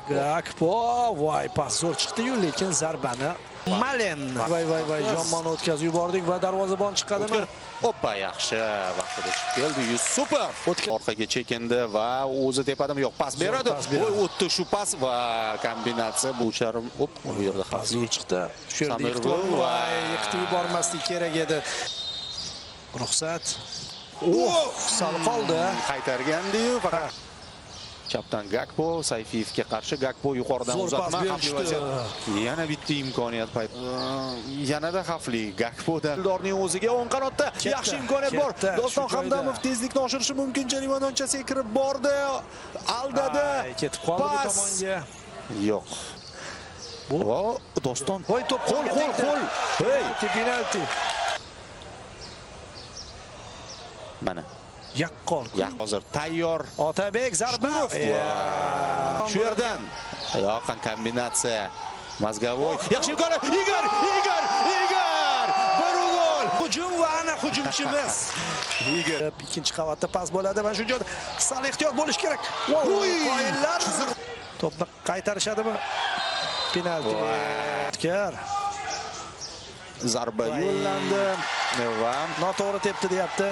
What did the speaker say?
Gakpo, voy, pas zo'r chiqdi-yu, lekin zarbani Malen. Voy, Jommani o'tkazib yubordik va darvozabon chiqadimi? Hoppa, yaxshi vaqtida chiqib keldi. Super. Orqaga chekindi va o'zi tepadimi yo'q, pas beradi. Voy, o'tdi shu pas va kombinatsiya bu charm. Hop, bu yerda xavfli chiqdi. Shu yerda voy, yiqitib yubormaslik kerak edi. Ruxsat. Sal qoldi. Qaytargandi-yu, faqat Kaptan Gakpo, Sayfiyevga qarshi Gakpo yuqoridan uzatma, xavfli vaziyat. Yana bitta imkoniyat payt. Yanada xavfli Gakpoda. Dildorning o'ziga o'ng qanotda yaxshi imkoniyat bor. Doston Hamdamov tezlikni oshirishi mumkin. Jarima donchasiga kirib bordi. Aldadi. Ketib qoldi bu tomonga. Yo'q. Bu Doston. Voy, to'p qo'l. Hey, penalti. Mana Yaqqol. Hozir tayyor. Otabek zarba. Shu yerdan yoqqan kombinatsiya. Mazgavoy. Yaxshi imkoniyat. Igor! Bir gol. Hujum va ana hujumchimiz. Igor. Ikkinchi qavatda pas bo'ladi va shu joyda sal ehtiyot bo'lish kerak. Qoyillar to'pni qaytarishadimi? Penalti. Zarba yo'llandi va noto'g'ri tepdi deyapti.